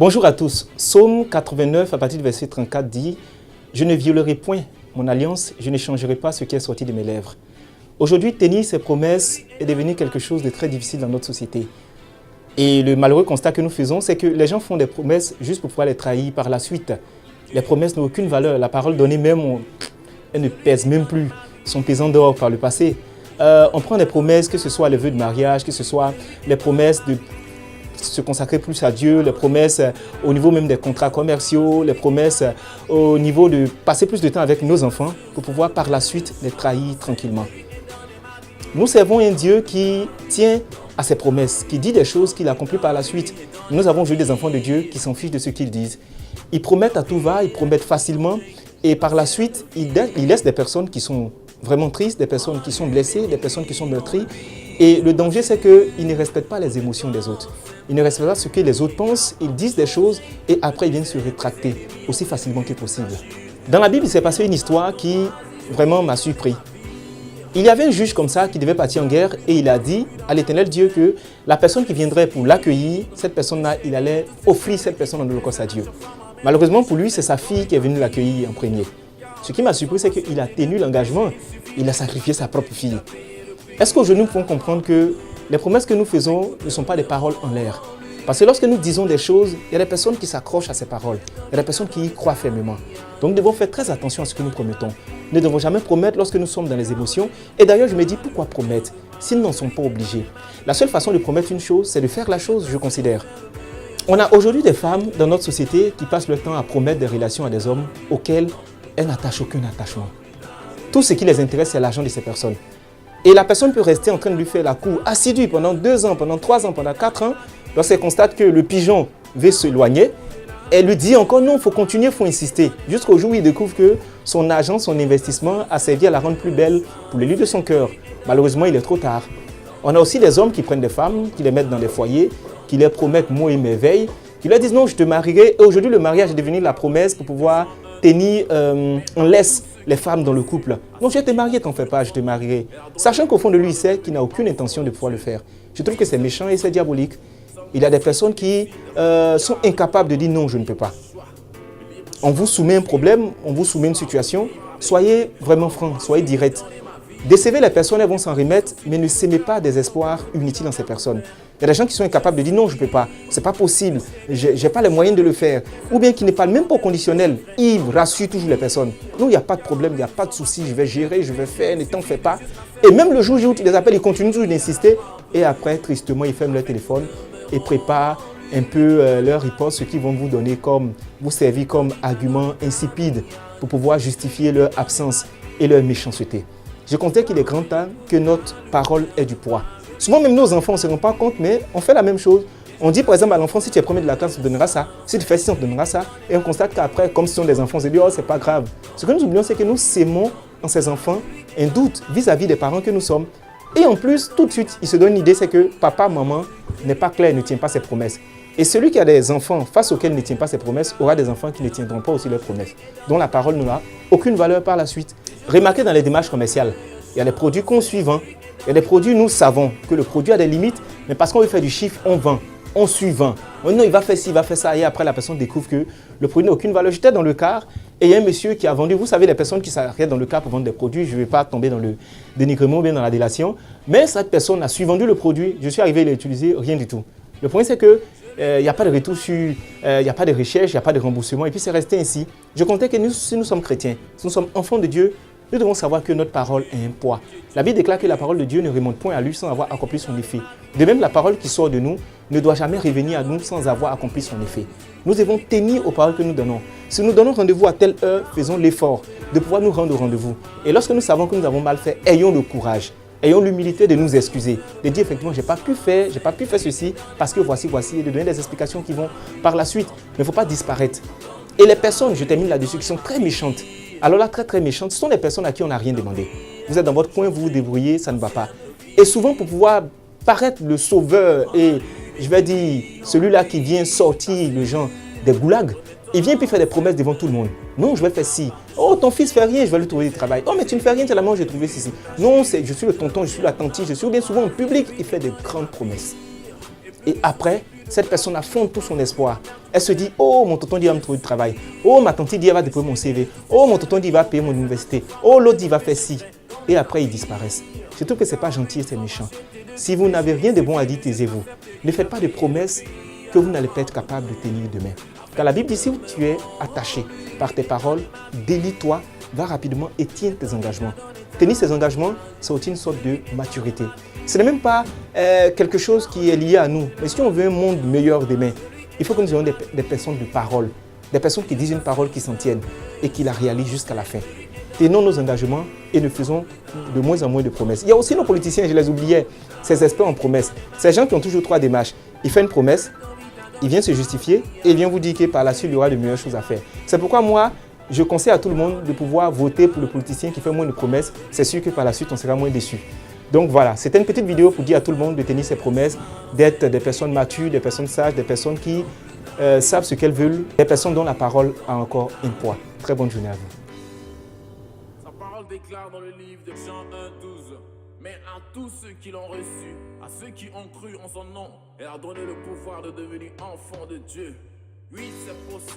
Bonjour à tous. Psaume 89 à partir du verset 34 dit « Je ne violerai point mon alliance, je ne changerai pas ce qui est sorti de mes lèvres. » Aujourd'hui, tenir ses promesses est devenu quelque chose de très difficile dans notre société. Et le malheureux constat que nous faisons, c'est que les gens font des promesses juste pour pouvoir les trahir par la suite. Les promesses n'ont aucune valeur. La parole donnée même, elle ne pèse même plus son pesant d'or par le passé. On prend des promesses, que ce soit les vœux de mariage, que ce soit les promesses de se consacrer plus à Dieu, les promesses au niveau même des contrats commerciaux, les promesses au niveau de passer plus de temps avec nos enfants pour pouvoir par la suite les trahir tranquillement. Nous servons un Dieu qui tient à ses promesses, qui dit des choses qu'il accomplit par la suite. Nous avons vu des enfants de Dieu qui s'en fichent de ce qu'ils disent. Ils promettent à tout va, ils promettent facilement et par la suite, ils laissent des personnes qui sont vraiment tristes, des personnes qui sont blessées, des personnes qui sont meurtries. Et le danger, c'est qu'ils ne respectent pas les émotions des autres. Ils ne respectent pas ce que les autres pensent, ils disent des choses et après ils viennent se rétracter aussi facilement que possible. Dans la Bible, il s'est passé une histoire qui vraiment m'a surpris. Il y avait un juge comme ça qui devait partir en guerre et il a dit à l'Éternel Dieu que la personne qui viendrait pour l'accueillir, cette personne-là, il allait offrir cette personne en holocauste à Dieu. Malheureusement pour lui, c'est sa fille qui est venue l'accueillir en premier. Ce qui m'a surpris, c'est qu'il a tenu l'engagement, il a sacrifié sa propre fille. Est-ce qu'aujourd'hui nous pouvons comprendre que les promesses que nous faisons ne sont pas des paroles en l'air? Parce que lorsque nous disons des choses, il y a des personnes qui s'accrochent à ces paroles. Il y a des personnes qui y croient fermement. Donc nous devons faire très attention à ce que nous promettons. Nous ne devons jamais promettre lorsque nous sommes dans les émotions. Et d'ailleurs, je me dis, pourquoi promettre s'ils n'en sont pas obligés? La seule façon de promettre une chose, c'est de faire la chose, je considère. On a aujourd'hui des femmes dans notre société qui passent leur temps à promettre des relations à des hommes auxquels elles n'attachent aucun attachement. Tout ce qui les intéresse, c'est l'argent de ces personnes. Et la personne peut rester en train de lui faire la cour assidue pendant 2 ans, pendant 3 ans, pendant 4 ans. Lorsqu'elle constate que le pigeon veut s'éloigner, elle lui dit encore non, il faut continuer, il faut insister. Jusqu'au jour où il découvre que son argent, son investissement a servi à la rendre plus belle pour le lit de son cœur. Malheureusement, il est trop tard. On a aussi des hommes qui prennent des femmes, qui les mettent dans des foyers, qui leur promettent mots et merveilles, qui leur disent non, je te marierai. Et aujourd'hui, le mariage est devenu la promesse pour pouvoir tenir en laisse les femmes dans le couple. Non, je vais te marier, t'en fais pas, je te marierai. Sachant qu'au fond de lui, il sait qu'il n'a aucune intention de pouvoir le faire. Je trouve que c'est méchant et c'est diabolique. Il y a des personnes qui sont incapables de dire non, je ne peux pas. On vous soumet un problème, on vous soumet une situation, soyez vraiment franc, soyez direct. Décevez les personnes, elles vont s'en remettre, mais ne s'aimez pas des espoirs inutiles dans ces personnes. Il y a des gens qui sont incapables de dire non, je ne peux pas, c'est pas possible, je n'ai pas les moyens de le faire. Ou bien qui ne parlent même pas au conditionnel, ils rassurent toujours les personnes. Non, il n'y a pas de problème, il n'y a pas de souci, je vais gérer, je vais faire, ne t'en fais pas. Et même le jour où tu les appelles, ils continuent toujours d'insister. Et après, tristement, ils ferment leur téléphone et préparent un peu leur riposte, ce qu'ils vont vous donner comme, vous servir comme argument insipide pour pouvoir justifier leur absence et leur méchanceté. Je considère qu'il est grand temps que notre parole ait du poids. Souvent, même nos enfants, on ne se rend pas compte, mais on fait la même chose. On dit par exemple à l'enfant, si tu es premier de la classe, on te donnera ça. Si tu fais ci, on te donnera ça. Et on constate qu'après, comme ce sont des enfants, on se dit, oh, c'est pas grave. Ce que nous oublions, c'est que nous sémons en ces enfants un doute vis-à-vis des parents que nous sommes. Et en plus, tout de suite, il se donne une idée, c'est que papa, maman n'est pas clair, ne tient pas ses promesses. Et celui qui a des enfants face auxquels il ne tient pas ses promesses aura des enfants qui ne tiendront pas aussi leurs promesses, dont la parole n'aura aucune valeur par la suite. Remarquez dans les démarches commerciales, il y a des produits qu'on suit, il y a des produits, nous savons que le produit a des limites, mais parce qu'on veut faire du chiffre, on vend, on suit, vend. Non, il va faire ci, il va faire ça, et après la personne découvre que le produit n'a aucune valeur. J'étais dans le car et il y a un monsieur qui a vendu, vous savez, les personnes qui s'arrêtent dans le car pour vendre des produits, je ne vais pas tomber dans le dénigrement ou bien dans la délation, mais cette personne a su vendu le produit, je suis arrivé, il a utilisé, rien du tout. Le problème, c'est que il n'y a pas de retour sur, il n'y a pas de recherche, il n'y a pas de remboursement, et puis c'est resté ainsi. Je comptais que nous, si nous sommes chrétiens, si nous sommes enfants de Dieu, nous devons savoir que notre parole a un poids. La Bible déclare que la parole de Dieu ne remonte point à lui sans avoir accompli son effet. De même, la parole qui sort de nous ne doit jamais revenir à nous sans avoir accompli son effet. Nous devons tenir aux paroles que nous donnons. Si nous donnons rendez-vous à telle heure, faisons l'effort de pouvoir nous rendre au rendez-vous. Et lorsque nous savons que nous avons mal fait, ayons le courage. Ayons l'humilité de nous excuser, de dire effectivement, je n'ai pas pu faire ceci parce que voici, et de donner des explications qui vont par la suite. Mais il ne faut pas disparaître. Et les personnes, je termine là-dessus, qui sont très méchantes, alors là, très méchantes, ce sont des personnes à qui on n'a rien demandé. Vous êtes dans votre coin, vous vous débrouillez, ça ne va pas. Et souvent, pour pouvoir paraître le sauveur et, je vais dire, celui-là qui vient sortir les gens des goulags, il vient puis faire des promesses devant tout le monde. Non, je vais faire ci. Oh, ton fils fait rien, je vais lui trouver du travail. Oh, mais tu ne fais rien, c'est la main, je vais trouver ceci. Non, je suis le tonton, je suis la tante, je suis bien souvent en public, il fait de grandes promesses. Et après, cette personne affronte tout son espoir. Elle se dit, oh, mon tonton dit, il va me trouver du travail. Oh, ma tante dit, elle va déposer mon CV. Oh, mon tonton dit, il va payer mon université. Oh, l'autre dit, il va faire ci. Et après, ils disparaissent. Je trouve que ce n'est pas gentil et c'est méchant. Si vous n'avez rien de bon à dire, taisez-vous. Ne faites pas de promesses que vous n'allez pas être capable de tenir demain. Car la Bible dit, si tu es attaché par tes paroles, délie-toi, va rapidement et tiens tes engagements. Tenir ses engagements, c'est aussi une sorte de maturité. Ce n'est même pas quelque chose qui est lié à nous. Mais si on veut un monde meilleur demain, il faut que nous ayons des personnes de parole, des personnes qui disent une parole qui s'en tiennent et qui la réalisent jusqu'à la fin. Tenons nos engagements et ne faisons de moins en moins de promesses. Il y a aussi nos politiciens, je les oubliais, ces experts en promesses. Ces gens qui ont toujours trois démarches. Il fait une promesse, il vient se justifier et il vient vous dire que par la suite, il y aura de meilleures choses à faire. C'est pourquoi moi, je conseille à tout le monde de pouvoir voter pour le politicien qui fait moins de promesses. C'est sûr que par la suite, on sera moins déçu. Donc voilà, c'était une petite vidéo pour dire à tout le monde de tenir ses promesses, d'être des personnes matures, des personnes sages, des personnes qui savent ce qu'elles veulent, des personnes dont la parole a encore un poids. Très bonne journée à vous. Sa parole déclare dans le livre de Jean 1:12. Mais à tous ceux qui l'ont reçu, à ceux qui ont cru en son nom, elle a donné le pouvoir de devenir enfants de Dieu. Oui, c'est possible.